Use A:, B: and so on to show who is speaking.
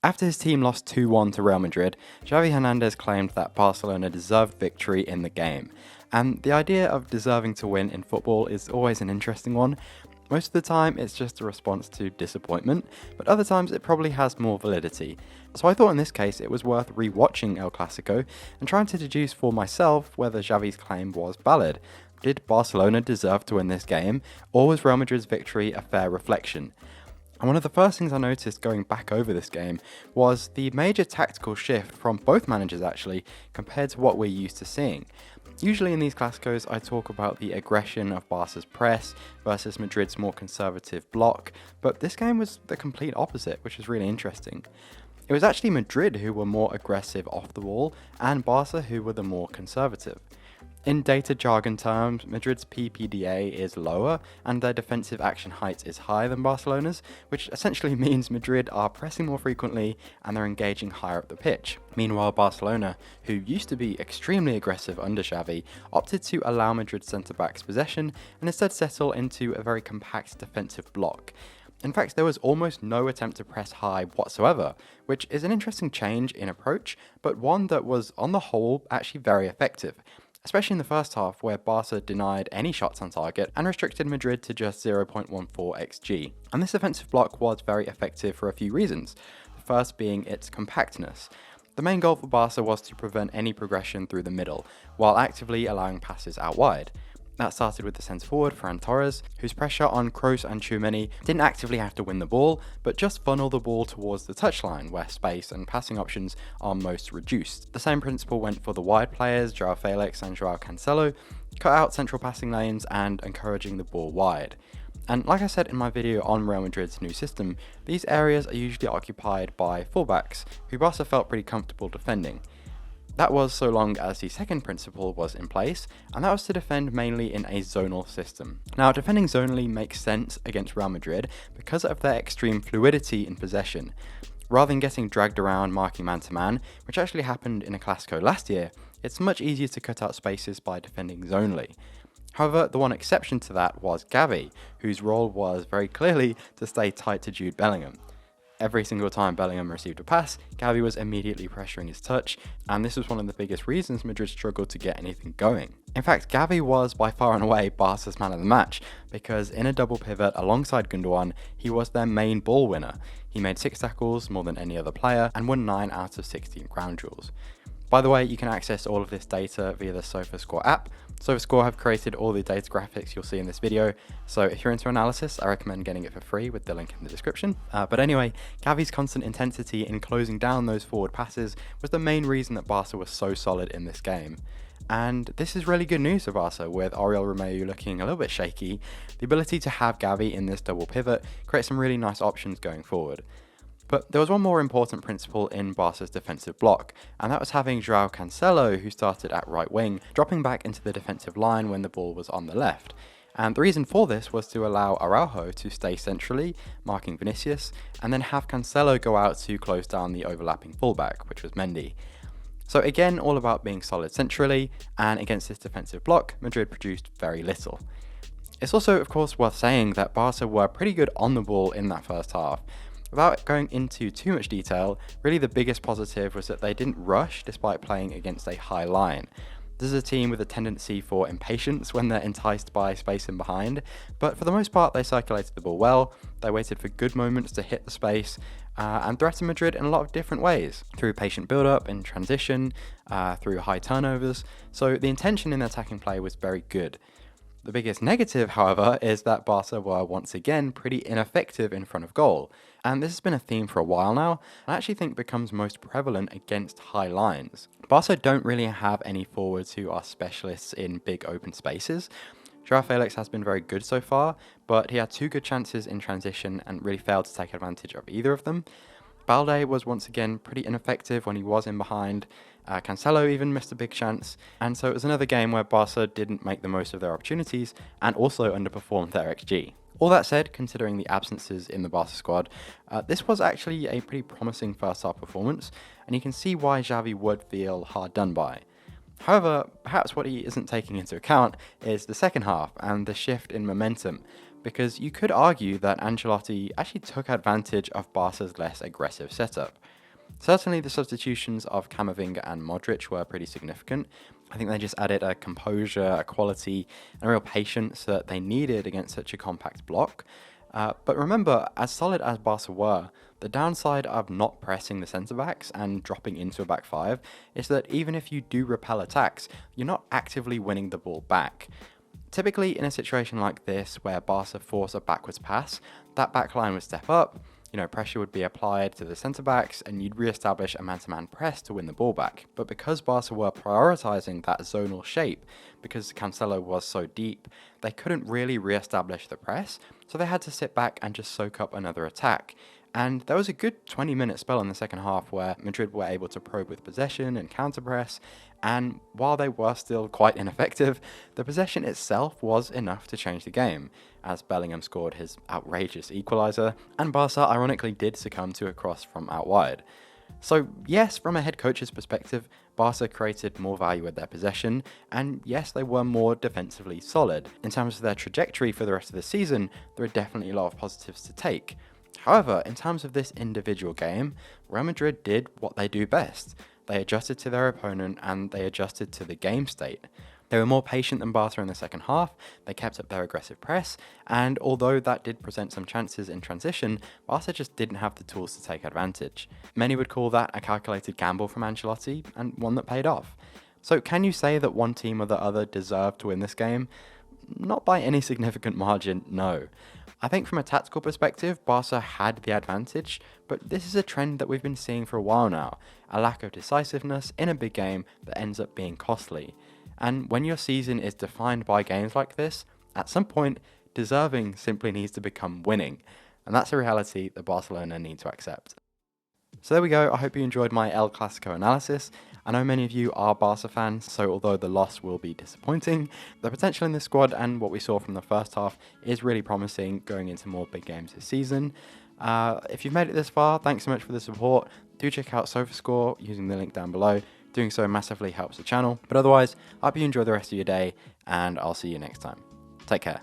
A: After his team lost 2-1 to Real Madrid, Xavi Hernández claimed that Barcelona deserved victory in the game. And the idea of deserving to win in football is always an interesting one. Most of the time it's just a response to disappointment, but other times it probably has more validity. So I thought in this case it was worth re-watching El Clásico and trying to deduce for myself whether Xavi's claim was valid. Did Barcelona deserve to win this game, or was Real Madrid's victory a fair reflection? And one of the first things I noticed going back over this game was the major tactical shift from both managers actually, compared to what we're used to seeing. Usually in these Clásicos I talk about the aggression of Barca's press versus Madrid's more conservative block, but this game was the complete opposite, which is really interesting. It was actually Madrid who were more aggressive off the ball, and Barca who were the more conservative. In data jargon terms, Madrid's PPDA is lower and their defensive action height is higher than Barcelona's, which essentially means Madrid are pressing more frequently and they're engaging higher up the pitch. Meanwhile, Barcelona, who used to be extremely aggressive under Xavi, opted to allow Madrid's centre-backs possession and instead settle into a very compact defensive block. In fact, there was almost no attempt to press high whatsoever, which is an interesting change in approach, but one that was, on the whole, actually very effective. Especially in the first half, where Barca denied any shots on target and restricted Madrid to just 0.14 xg. And this offensive block was very effective for a few reasons, the first being its compactness. The main goal for Barca was to prevent any progression through the middle, while actively allowing passes out wide. That started with the centre-forward, Ferran Torres, whose pressure on Kroos and Tchouaméni didn't actively have to win the ball, but just funnel the ball towards the touchline, where space and passing options are most reduced. The same principle went for the wide players, João Felix and João Cancelo, cut out central passing lanes and encouraging the ball wide. And like I said in my video on Real Madrid's new system, these areas are usually occupied by fullbacks, who Barca felt pretty comfortable defending. That was so long as the second principle was in place, and that was to defend mainly in a zonal system. Now, defending zonally makes sense against Real Madrid because of their extreme fluidity in possession. Rather than getting dragged around marking man-to-man, which actually happened in a Clásico last year, it's much easier to cut out spaces by defending zonally. However, the one exception to that was Gavi, whose role was very clearly to stay tight to Jude Bellingham. Every single time Bellingham received a pass, Gavi was immediately pressuring his touch, and this was one of the biggest reasons Madrid struggled to get anything going. In fact, Gavi was by far and away Barca's man of the match, because in a double pivot alongside Gundogan, he was their main ball winner. He made 6 tackles, more than any other player, and won 9 out of 16 ground duels. By the way, you can access all of this data via the SofaScore app. SofaScore have created all the data graphics you'll see in this video, so if you're into analysis, I recommend getting it for free with the link in the description. But anyway, Gavi's constant intensity in closing down those forward passes was the main reason that Barca was so solid in this game. And this is really good news for Barca, with Oriol Romeu looking a little bit shaky. The ability to have Gavi in this double pivot creates some really nice options going forward. But there was one more important principle in Barca's defensive block, and that was having João Cancelo, who started at right wing, dropping back into the defensive line when the ball was on the left. And the reason for this was to allow Araujo to stay centrally, marking Vinicius, and then have Cancelo go out to close down the overlapping fullback, which was Mendy. So again, all about being solid centrally, and against this defensive block, Madrid produced very little. It's also, of course, worth saying that Barca were pretty good on the ball in that first half. Without going into too much detail, really the biggest positive was that they didn't rush despite playing against a high line. This is a team with a tendency for impatience when they're enticed by space in behind, but for the most part they circulated the ball well, they waited for good moments to hit the space, and threatened Madrid in a lot of different ways, through patient build-up, in transition, through high turnovers, so the intention in the attacking play was very good. The biggest negative, however, is that Barca were once again pretty ineffective in front of goal, and this has been a theme for a while now, and I actually think becomes most prevalent against high lines. Barca don't really have any forwards who are specialists in big open spaces. João Felix has been very good so far, but he had 2 good chances in transition and really failed to take advantage of either of them. Balde was once again pretty ineffective when he was in behind. Cancelo even missed a big chance, and so it was another game where Barca didn't make the most of their opportunities and also underperformed their XG. All that said, considering the absences in the Barca squad, this was actually a pretty promising first half performance, and you can see why Xavi would feel hard done by. However, perhaps what he isn't taking into account is the second half and the shift in momentum, because you could argue that Ancelotti actually took advantage of Barca's less aggressive setup. Certainly the substitutions of Camavinga and Modric were pretty significant. I think they just added a composure, a quality, and a real patience that they needed against such a compact block. But remember, as solid as Barca were, the downside of not pressing the centre-backs and dropping into a back five is that even if you do repel attacks, you're not actively winning the ball back. Typically, in a situation like this, where Barca force a backwards pass, that backline would step up, pressure would be applied to the centre-backs, and you'd re-establish a man-to-man press to win the ball back. But because Barca were prioritising that zonal shape, because Cancelo was so deep, they couldn't really re-establish the press, so they had to sit back and just soak up another attack. And there was a good 20-minute spell in the second half where Madrid were able to probe with possession and counter-press, and while they were still quite ineffective, the possession itself was enough to change the game, as Bellingham scored his outrageous equaliser, and Barca ironically did succumb to a cross from out wide. So yes, from a head coach's perspective, Barca created more value with their possession, and yes, they were more defensively solid. In terms of their trajectory for the rest of the season, there are definitely a lot of positives to take. However, in terms of this individual game, Real Madrid did what they do best. They adjusted to their opponent and they adjusted to the game state. They were more patient than Barca in the second half, they kept up their aggressive press, and although that did present some chances in transition, Barca just didn't have the tools to take advantage. Many would call that a calculated gamble from Ancelotti, and one that paid off. So can you say that one team or the other deserved to win this game? Not by any significant margin, no. I think from a tactical perspective, Barca had the advantage, but this is a trend that we've been seeing for a while now, a lack of decisiveness in a big game that ends up being costly. And when your season is defined by games like this, at some point, deserving simply needs to become winning. And that's a reality that Barcelona need to accept. So there we go, I hope you enjoyed my El Clásico analysis. I know many of you are Barca fans, so although the loss will be disappointing, the potential in this squad and what we saw from the first half is really promising going into more big games this season. If you've made it this far, thanks so much for the support. Do check out SofaScore using the link down below. Doing so massively helps the channel. But otherwise, I hope you enjoy the rest of your day, and I'll see you next time. Take care.